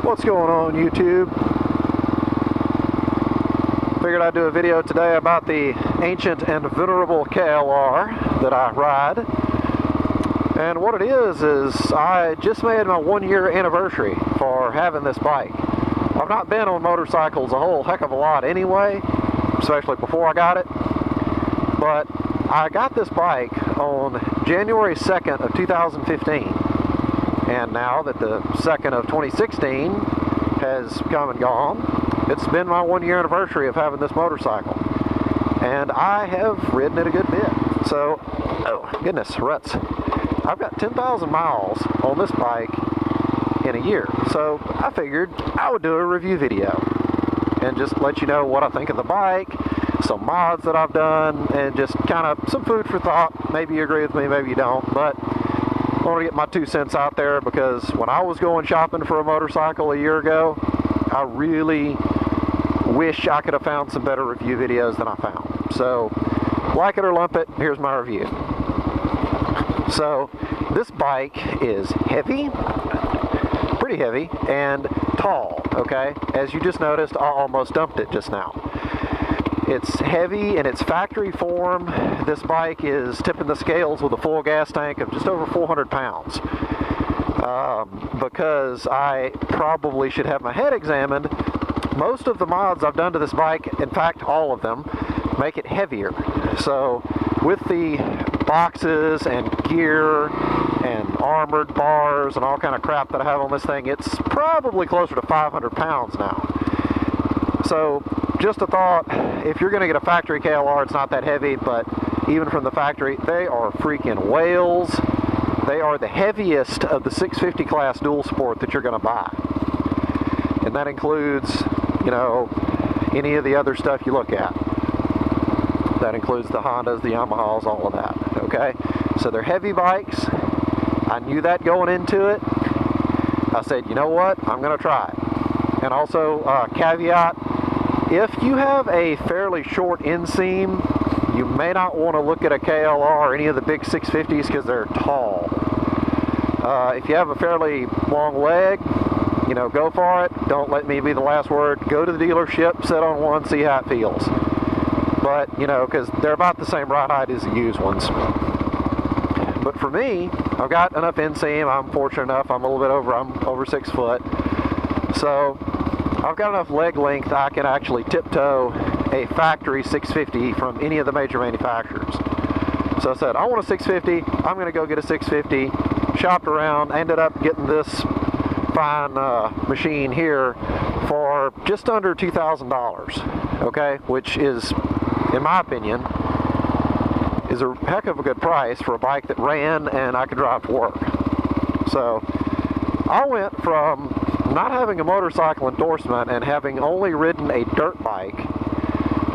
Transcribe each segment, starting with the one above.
What's going on, YouTube? Figured I'd do a video today about the ancient and venerable KLR that I ride. And what it is I just made my 1-year anniversary for having this bike. I've not been on motorcycles a whole heck of a lot anyway, especially before I got it. But I got this bike on January 2nd of 2015. And now that the 2nd of 2016 has come and gone, it's been my 1-year anniversary of having this motorcycle. And I have ridden it a good bit. So, oh goodness, ruts. I've got 10,000 miles on this bike in a year. So I figured I would do a review video and just let you know what I think of the bike, some mods that I've done, and just kind of some food for thought. Maybe you agree with me, maybe you don't, but I want to get my 2 cents out there because when I was going shopping for a motorcycle a year ago, I really wish I could have found some better review videos than I found. So, like it or lump it, here's my review. So, this bike is heavy, pretty heavy, and tall, okay? As you just noticed, I almost dumped it just now. It's heavy in its factory form. This bike is tipping the scales with a full gas tank of just over 400 pounds. Because I probably should have my head examined, most of the mods I've done to this bike, in fact all of them, make it heavier. So with the boxes and gear and armored bars and all kind of crap that I have on this thing, it's probably closer to 500 pounds now. So just a thought, if you're going to get a factory KLR, it's not that heavy, but even from the factory, they are freaking whales. They are the heaviest of the 650 class dual sport that you're going to buy. And that includes, you know, any of the other stuff you look at. That includes the Hondas, the Yamahas, all of that, okay? So they're heavy bikes. I knew that going into it. I said, you know what, I'm going to try it. And also, caveat, if you have a fairly short inseam, you may not want to look at a KLR or any of the big 650s because they're tall. If you have a fairly long leg, you know, go for it. Don't let me be the last word. Go to the dealership, sit on one, see how it feels. But, you know, because they're about the same ride height as the used ones. But for me, I've got enough inseam. I'm fortunate enough. I'm over 6 foot. So I've got enough leg length I can actually tiptoe a factory 650 from any of the major manufacturers. So I said, I want a 650. I'm going to go get a 650. Shopped around, ended up getting this fine machine here for just under $2,000. Okay, which is, in my opinion, is a heck of a good price for a bike that ran and I could drive to work. So I went from not having a motorcycle endorsement and having only ridden a dirt bike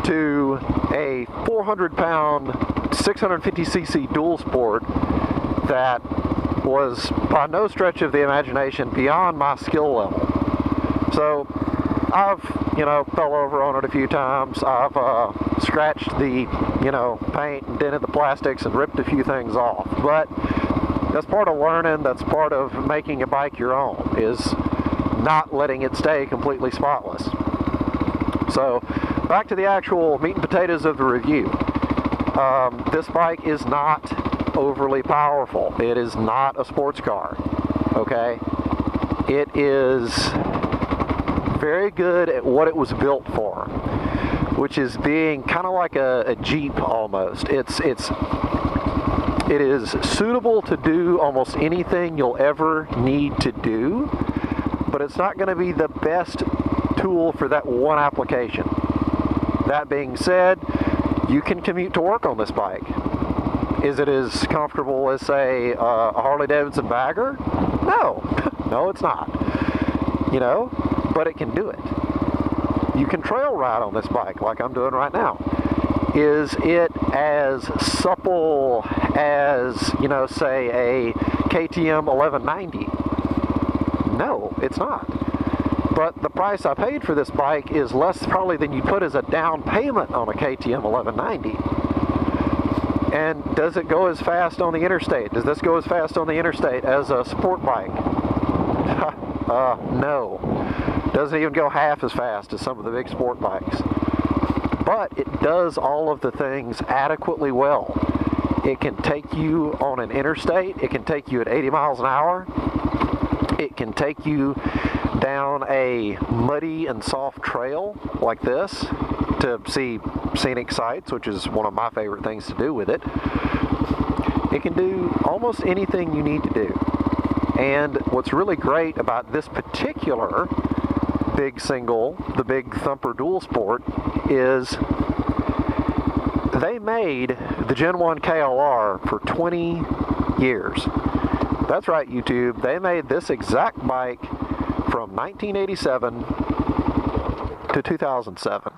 to a 400-pound, 650cc dual sport that was by no stretch of the imagination beyond my skill level. So I've, you know, fell over on it a few times. I've scratched the, you know, paint and dented the plastics and ripped a few things off. But that's part of learning. That's part of making a bike your own, is not letting it stay completely spotless. So back to the actual meat and potatoes of the review. This bike is not overly powerful. It is not a sports car, okay? It is very good at what it was built for, which is being kind of like a Jeep almost. It is suitable to do almost anything you'll ever need to do, but it's not going to be the best tool for that one application. That being said, you can commute to work on this bike. Is it as comfortable as, say, a Harley-Davidson Bagger? No. No, it's not. You know, but it can do it. You can trail ride on this bike like I'm doing right now. Is it as supple as, you know, say a KTM 1190? No, it's not. But the price I paid for this bike is less probably than you'd put as a down payment on a KTM 1190. And does it go as fast on the interstate? Does this go as fast on the interstate as a sport bike? No. Doesn't even go half as fast as some of the big sport bikes. But it does all of the things adequately well. It can take you on an interstate. It can take you at 80 miles an hour. It can take you down a muddy and soft trail like this to see scenic sights, which is one of my favorite things to do with it. It can do almost anything you need to do. And what's really great about this particular big single, the Big Thumper Dual Sport, is they made the Gen 1 KLR for 20 years. That's right, YouTube. They made this exact bike from 1987 to 2007.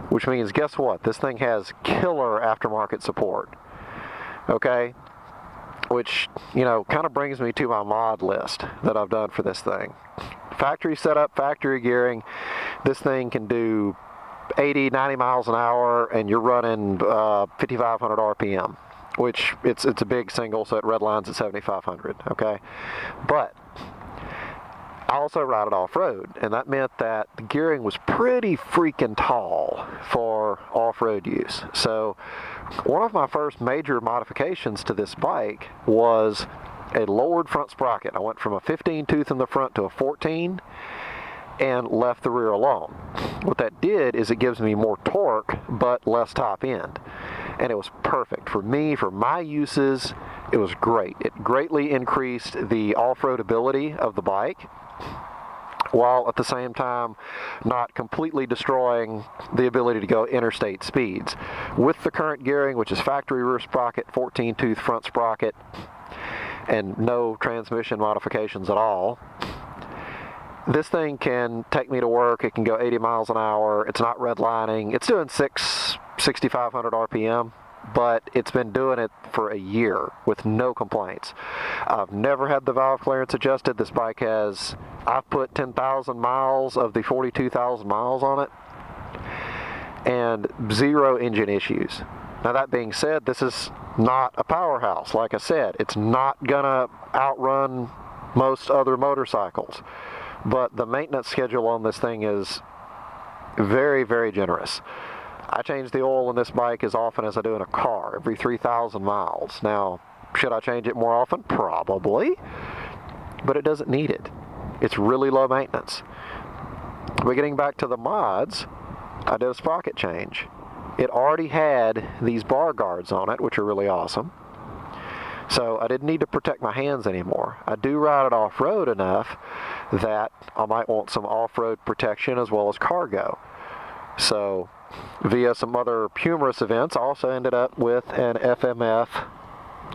Which means, guess what? This thing has killer aftermarket support. Okay? Which, you know, kind of brings me to my mod list that I've done for this thing. Factory setup, factory gearing. This thing can do 80, 90 miles an hour, and you're running 5,500 RPM, which it's a big single, so it redlines at 7,500, okay? But I also ride it off-road, and that meant that the gearing was pretty freaking tall for off-road use. So one of my first major modifications to this bike was a lowered front sprocket. I went from a 15 tooth in the front to a 14 and left the rear alone. What that did is it gives me more torque but less top end. And it was perfect for me, for my uses. It was great. It greatly increased the off-road ability of the bike, while at the same time not completely destroying the ability to go interstate speeds. With the current gearing, which is factory rear sprocket, 14 tooth front sprocket, and no transmission modifications at all, this thing can take me to work. It can go 80 miles an hour. It's not redlining. It's doing 6,500 RPM, but it's been doing it for a year with no complaints. I've never had the valve clearance adjusted. This bike has, I've put 10,000 miles of the 42,000 miles on it, and 0 engine issues. Now, that being said, this is not a powerhouse. Like I said, it's not gonna outrun most other motorcycles, but the maintenance schedule on this thing is very, very generous. I change the oil in this bike as often as I do in a car, every 3,000 miles. Now, should I change it more often? Probably, but it doesn't need it. It's really low maintenance. But getting back to the mods, I did a sprocket change. It already had these bar guards on it, which are really awesome. So I didn't need to protect my hands anymore. I do ride it off-road enough that I might want some off-road protection as well as cargo. So via some other humorous events, I also ended up with an FMF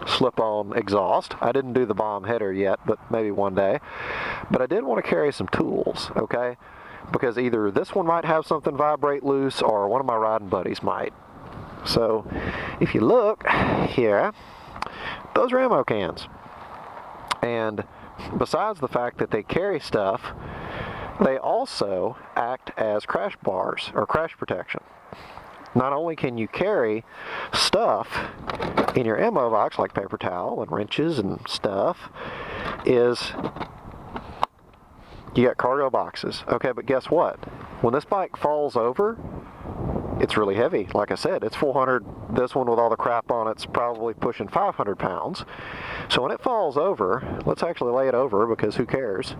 slip-on exhaust. I didn't do the bomb header yet, but maybe one day. But I did want to carry some tools, okay? Because either this one might have something vibrate loose or one of my riding buddies might. So if you look here, those are ammo cans. And besides the fact that they carry stuff, they also act as crash bars or crash protection. Not only can you carry stuff in your ammo box like paper towel and wrenches and stuff, is you got cargo boxes. Okay, but guess what? When this bike falls over, it's really heavy. Like I said, it's 400. This one with all the crap on it's probably pushing 500 pounds. So when it falls over, let's actually lay it over because who cares?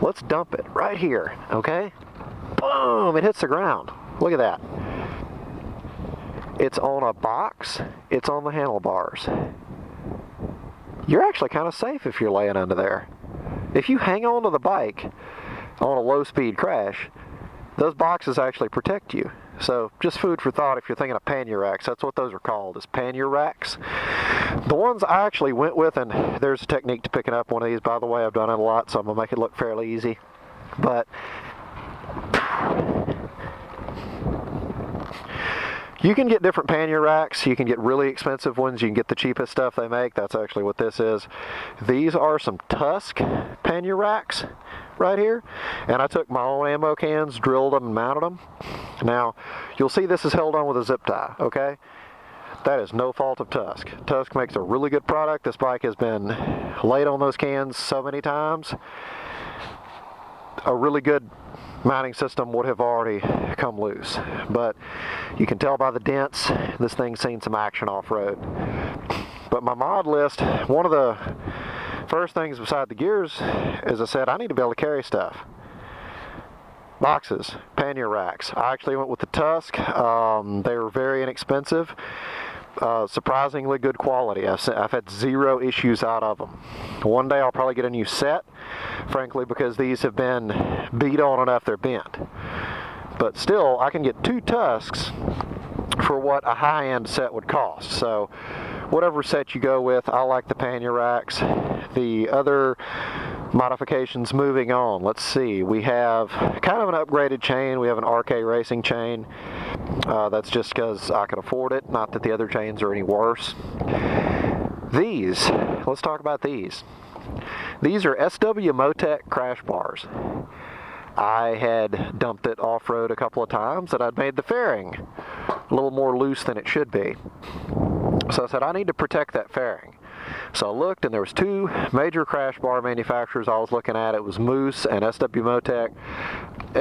Let's dump it right here, okay? Boom, it hits the ground. Look at that. It's on a box. It's on the handlebars. You're actually kind of safe if you're laying under there. If you hang on to the bike on a low-speed crash, those boxes actually protect you. So just food for thought if you're thinking of pannier racks. That's what those are called, is pannier racks. The ones I actually went with, and there's a technique to picking up one of these, by the way. I've done it a lot, so I'm going to make it look fairly easy. But you can get different pannier racks. You can get really expensive ones. You can get the cheapest stuff they make. That's actually what this is. These are some Tusk pannier racks right here. And I took my own ammo cans, drilled them, and mounted them. Now, you'll see this is held on with a zip tie, okay? That is no fault of Tusk. Tusk makes a really good product. This bike has been laid on those cans so many times. a really good mounting system would have already come loose. But you can tell by the dents, this thing's seen some action off-road. But my mod list, one of the first things beside the gears, as I said, I need to be able to carry stuff. Boxes, pannier racks. I actually went with the Tusk. They were very inexpensive. Surprisingly good quality. I've had zero issues out of them. One day I'll probably get a new set, frankly, because these have been beat on enough they're bent. But still, I can get 2 Tusks for what a high-end set would cost. So whatever set you go with, I like the pannier racks. The other modifications, moving on, let's see, we have kind of an upgraded chain. We have an RK racing chain. That's just because I can afford it, not that the other chains are any worse. These, let's talk about these. These are SW Motec crash bars. I had dumped it off-road a couple of times and I'd made the fairing a little more loose than it should be. So I said, I need to protect that fairing. So I looked, and there was 2 major crash bar manufacturers I was looking at. It was Moose and SW Motec.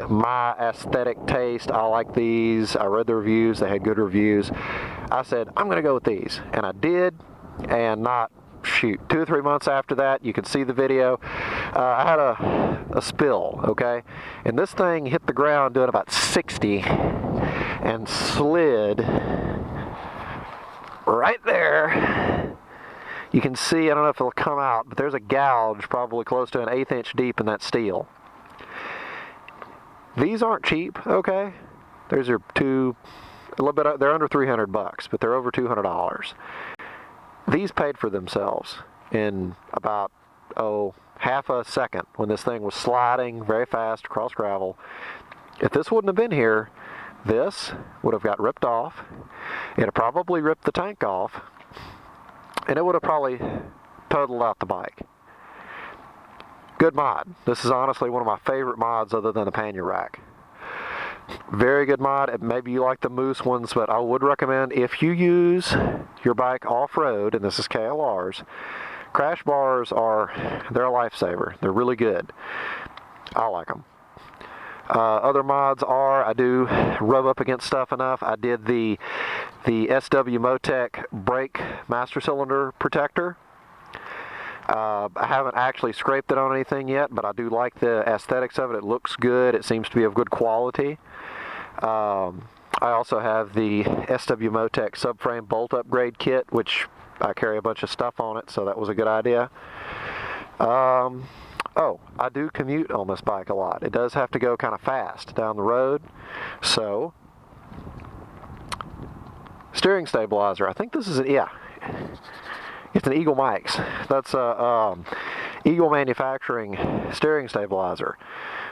My aesthetic taste, I like these. I read the reviews. They had good reviews. I said, I'm going to go with these. And I did, and not, 2 or 3 months after that, you can see the video, I had a spill, okay? And this thing hit the ground doing about 60 and slid right there. You can see, I don't know if it'll come out, but there's a gouge probably close to an 1/8 inch deep in that steel. These aren't cheap, okay? These are a little bit, they're under $300, but they're over $200. These paid for themselves in about, half a second when this thing was sliding very fast across gravel. If this wouldn't have been here, this would have got ripped off. It would probably ripped the tank off. And it would have probably totaled out the bike. Good mod. This is honestly one of my favorite mods other than the pannier rack. Very good mod. Maybe you like the Moose ones, but I would recommend, if you use your bike off-road, and this is KLRs, crash bars they're a lifesaver. They're really good. I like them. Other mods are, I do rub up against stuff enough. I did the SW Motec brake master cylinder protector. I haven't actually scraped it on anything yet, but I do like the aesthetics of it. It looks good. It seems to be of good quality. I also have the SW Motec subframe bolt upgrade kit, which I carry a bunch of stuff on it, so that was a good idea. I do commute on this bike a lot. It does have to go kind of fast down the road. So, steering stabilizer. I think this is it's an Eagle Mike's. That's a Eagle Manufacturing steering stabilizer.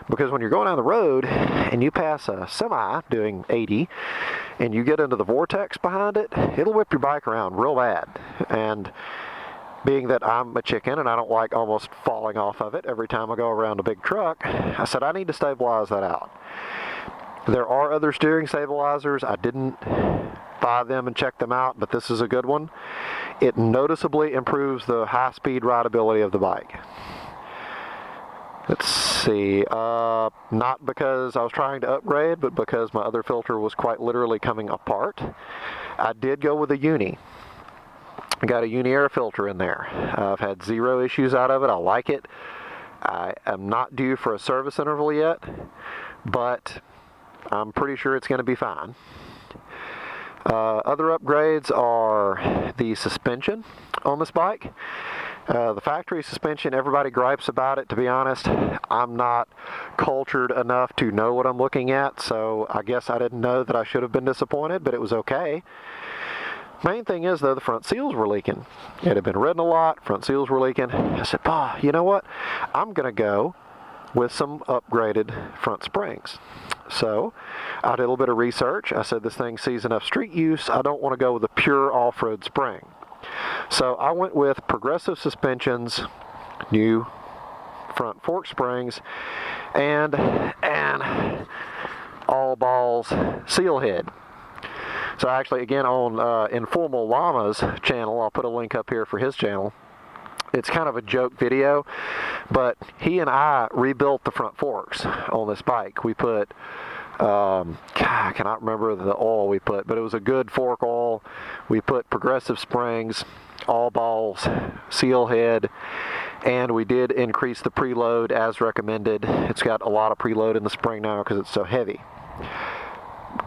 Because when you're going down the road and you pass a semi doing 80 and you get into the vortex behind it, it'll whip your bike around real bad. And being that I'm a chicken and I don't like almost falling off of it every time I go around a big truck, I said I need to stabilize that out. There are other steering stabilizers. I didn't buy them and check them out, but this is a good one. It noticeably improves the high-speed rideability of the bike. Let's see, not because I was trying to upgrade, but because my other filter was quite literally coming apart. I did go with a Uni. I got a Uni air filter in there. I've had zero issues out of it. I like it. I am not due for a service interval yet, but I'm pretty sure it's going to be fine. Other upgrades are the suspension on this bike. The factory suspension, everybody gripes about it. To be honest, I'm not cultured enough to know what I'm looking at, so I guess I didn't know that I should have been disappointed, but it was okay. Main thing is, though, the front seals were leaking. It had been ridden a lot, front seals were leaking. I said, "Pa, you know what? I'm going to go with some upgraded front springs." So I did a little bit of research. I said, this thing sees enough street use. I don't want to go with a pure off-road spring. So I went with Progressive Suspensions, new front fork springs, and an all balls seal head. So actually, again, on Informal Llama's channel, I'll put a link up here for his channel. it's kind of a joke video, but he and I rebuilt the front forks on this bike. We put, I cannot remember the oil we put, but it was a good fork oil. We put progressive springs, all balls, seal head, and we did increase the preload as recommended. It's got a lot of preload in the spring now because it's so heavy.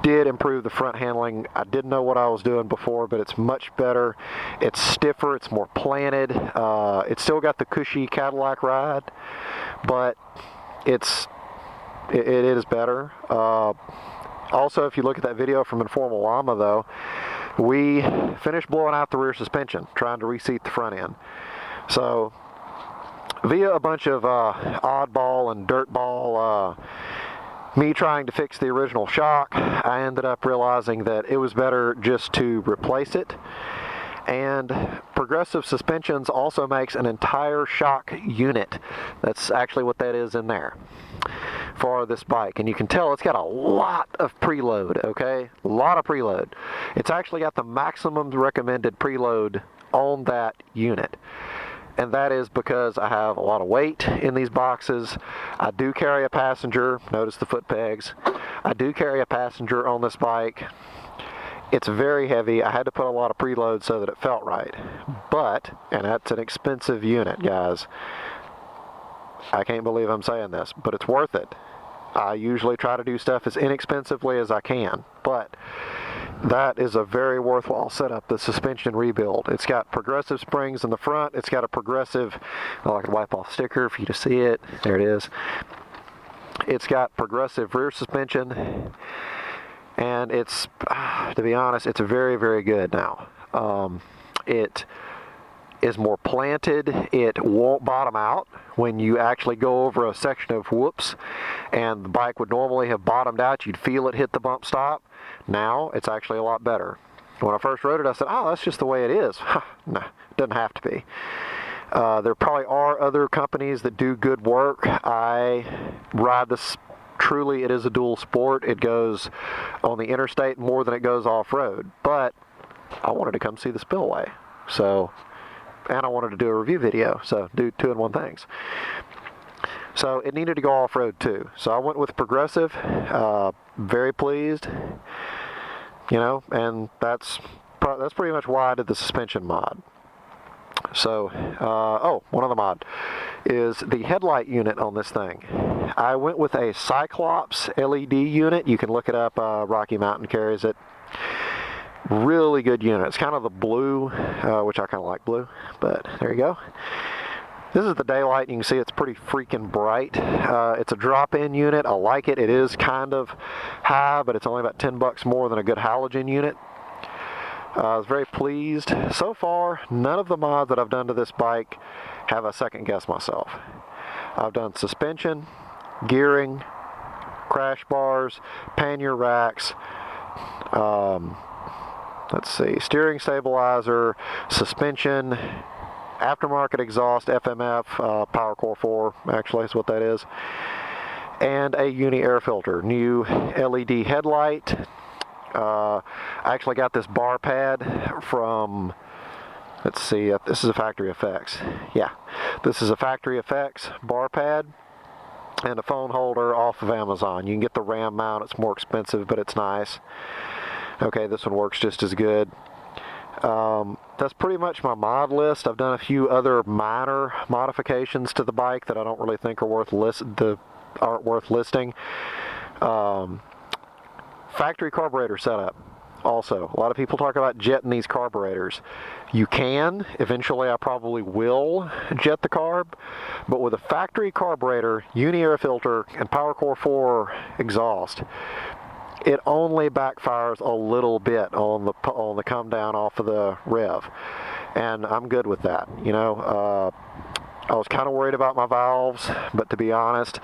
Did improve the front handling. I didn't know what I was doing before, but it's much better. It's stiffer, it's more planted. It's still got the cushy Cadillac ride, but it is better. Also, if you look at that video from Informal Llama though, we finished blowing out the rear suspension, trying to reseat the front end. So via a bunch of oddball and dirtball me trying to fix the original shock, I ended up realizing that it was better just to replace it. And Progressive Suspensions also makes an entire shock unit. That's actually what that is in there for this bike. And you can tell it's got a lot of preload, okay? A lot of preload. It's actually got the maximum recommended preload on that unit. And that is because I have a lot of weight in these boxes. I do carry a passenger. Notice the foot pegs. I do carry a passenger on this bike. It's very heavy. I had to put a lot of preload so that it felt right. But, and that's an expensive unit, guys. I can't believe I'm saying this, but it's worth it. I usually try to do stuff as inexpensively as I can, but that is a very worthwhile setup, the suspension rebuild. It's got progressive springs in the front. It's got a progressive, I can wipe off sticker for you to see it. There it is. It's got progressive rear suspension, and it's, to be honest, it's very, very good now. It is more planted. It won't bottom out when you actually go over a section of whoops and the bike would normally have bottomed out. You'd feel it hit the bump stop. Now it's actually a lot better. When I first rode it, I said, oh, that's just the way it is. No, it doesn't have to be. There probably are other companies that do good work. I ride this, truly it is a dual sport. It goes on the interstate more than it goes off-road, but I wanted to come see the spillway. And I wanted to do a review video, so do two-in-one things. So it needed to go off-road too. So I went with Progressive, very pleased, and that's pretty much why I did the suspension mod. So, one other mod is the headlight unit on this thing. I went with a Cyclops LED unit. You can look it up, Rocky Mountain carries it. Really good unit. It's kind of the blue, which I kind of like blue, but there you go. This is the daylight. You can see it's pretty freaking bright. It's a drop-in unit. I like it. It is kind of high, but it's only about $10 more than a good halogen unit. I was very pleased. So far, none of the mods that I've done to this bike have a second guess myself. I've done suspension, gearing, crash bars, pannier racks, steering stabilizer, suspension, aftermarket exhaust, FMF, Power Core 4, actually is what that is, and a uni air filter. New LED headlight. I actually got this bar pad from, this is a Factory Effects. Yeah, this is a Factory Effects bar pad and a phone holder off of Amazon. You can get the RAM mount. It's more expensive, but it's nice. Okay, this one works just as good. That's pretty much my mod list. I've done a few other minor modifications to the bike that I don't really think are worth listing. Factory carburetor setup. Also, a lot of people talk about jetting these carburetors. You can. Eventually, I probably will jet the carb. But with a factory carburetor, uni air filter, and Power Core 4 exhaust, it only backfires a little bit on the come down off of the rev, and I'm good with that. I was kind of worried about my valves, but to be honest,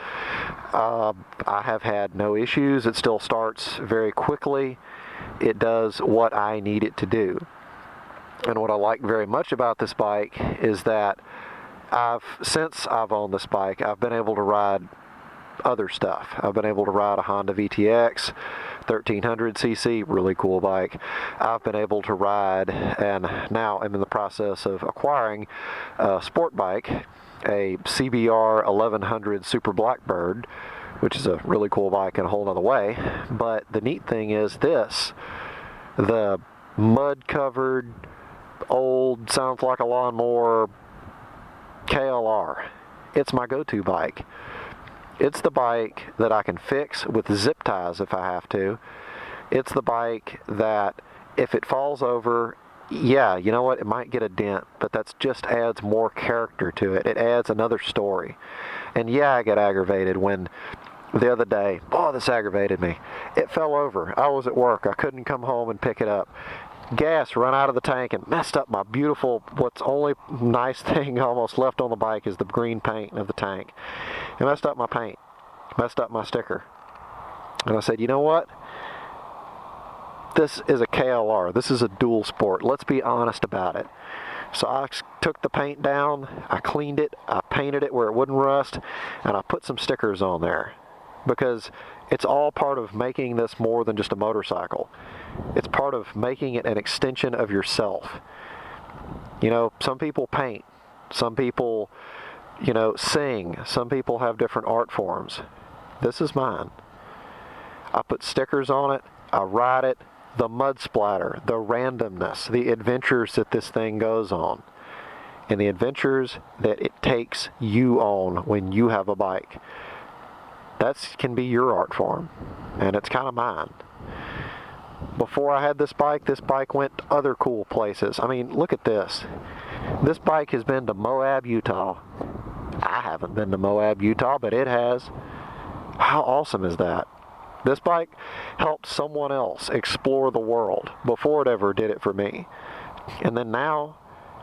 I have had no issues. It still starts very quickly. It does what I need it to do. And what I like very much about this bike is that since I've owned this bike, I've been able to ride other stuff. I've been able to ride a Honda VTX, 1300cc, really cool bike. I've been able to ride, and now I'm in the process of acquiring a sport bike, a CBR 1100 Super Blackbird, which is a really cool bike in a whole other way. But the neat thing is this, the mud-covered, old, sounds like a lawnmower KLR. It's my go-to bike. It's the bike that I can fix with zip ties if I have to. It's the bike that if it falls over, yeah, you know what, it might get a dent, but that just adds more character to it. It adds another story. And yeah, I get aggravated when the other day, oh, this aggravated me. It fell over. I was at work. I couldn't come home and pick it up. Gas run out of the tank and messed up my beautiful, what's only nice thing almost left on the bike is the green paint of the tank. It messed up my paint, messed up my sticker. And I said, you know what? This is a KLR. This is a dual sport. Let's be honest about it. So I took the paint down, I cleaned it, I painted it where it wouldn't rust, and I put some stickers on there. Because it's all part of making this more than just a motorcycle. It's part of making it an extension of yourself. You know, some people paint, some people, you know, sing, some people have different art forms. This is mine. I put stickers on it, I ride it, the mud splatter, the randomness, the adventures that this thing goes on, and the adventures that it takes you on when you have a bike. That can be your art form, and it's kind of mine. Before I had this bike went to other cool places. I mean, look at this. This bike has been to Moab, Utah. I haven't been to Moab, Utah, but it has. How awesome is that? This bike helped someone else explore the world before it ever did it for me. And then now,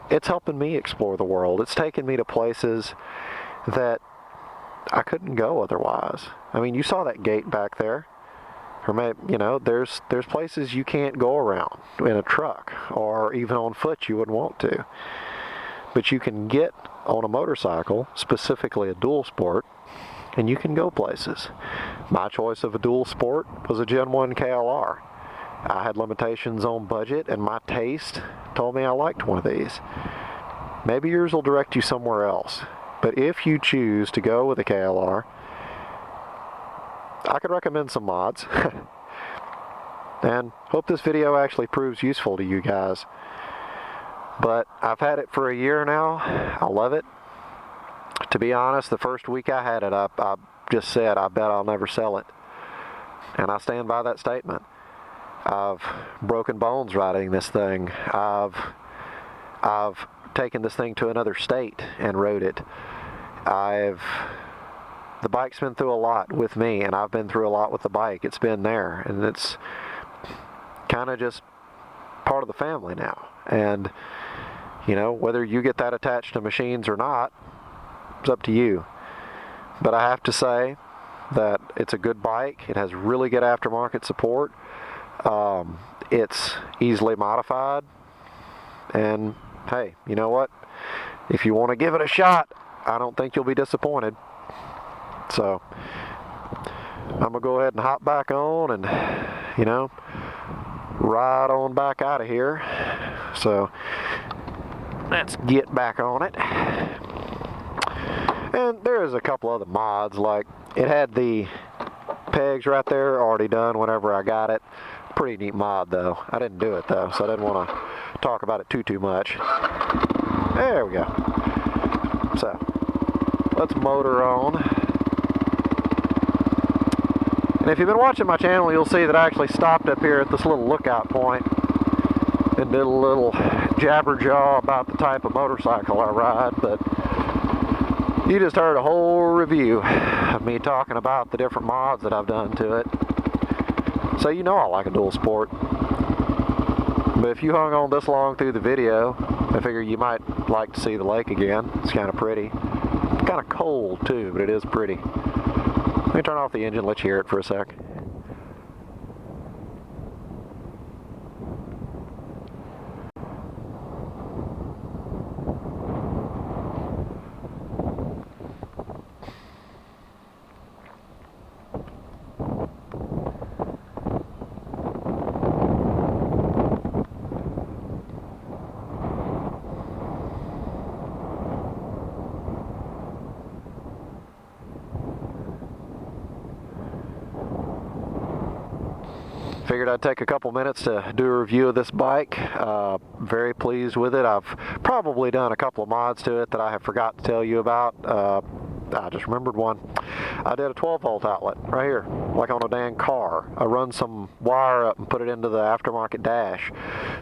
it's helping me explore the world. It's taken me to places that I couldn't go otherwise. I mean, you saw that gate back there. Or maybe, you know, there's places you can't go around in a truck or even on foot you wouldn't want to. But you can get on a motorcycle, specifically a dual sport, and you can go places. My choice of a dual sport was a Gen 1 KLR. I had limitations on budget, and my taste told me I liked one of these. Maybe yours will direct you somewhere else. But if you choose to go with a KLR, I could recommend some mods. And hope this video actually proves useful to you guys. But I've had it for a year now. I love it. To be honest, the first week I had it, I just said, I bet I'll never sell it. And I stand by that statement. I've broken bones riding this thing. I've taken this thing to another state and rode it. The bike's been through a lot with me, and I've been through a lot with the bike. It's been there, and it's kind of just part of the family now. And, you know, whether you get that attached to machines or not, it's up to you. But I have to say that it's a good bike. It has really good aftermarket support. It's easily modified. And, hey, you know what? If you want to give it a shot, I don't think you'll be disappointed. So, I'm going to go ahead and hop back on and, you know, ride on back out of here. So, let's get back on it. And there's a couple other mods, like it had the pegs right there already done whenever I got it. Pretty neat mod though. I didn't do it though, so I didn't want to talk about it too much. There we go. So, let's motor on. And if you've been watching my channel, you'll see that I actually stopped up here at this little lookout point and did a little jabberjaw about the type of motorcycle I ride, but you just heard a whole review of me talking about the different mods that I've done to it. So you know I like a dual sport. But if you hung on this long through the video, I figure you might like to see the lake again. It's kind of pretty. Kind of cold too, but it is pretty. Let me turn off the engine, let you hear it for a sec. figured I'd take a couple minutes to do a review of this bike. Very pleased with it. I've probably done a couple of mods to it that I have forgot to tell you about. I just remembered one. I did a 12-volt outlet right here, like on a dang car. I run some wire up and put it into the aftermarket dash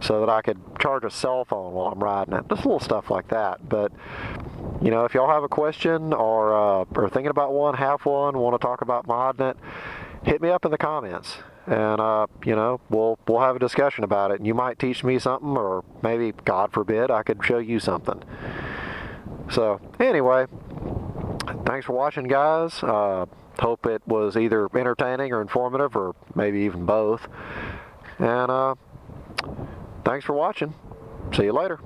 so that I could charge a cell phone while I'm riding it. Just little stuff like that. But you know, if y'all have a question or are thinking about one, have one, want to talk about modding it, hit me up in the comments, and you know, we'll have a discussion about it. And you might teach me something, or maybe, God forbid, I could show you something. So anyway, thanks for watching, guys. Hope it was either entertaining or informative, or maybe even both. And thanks for watching. See you later.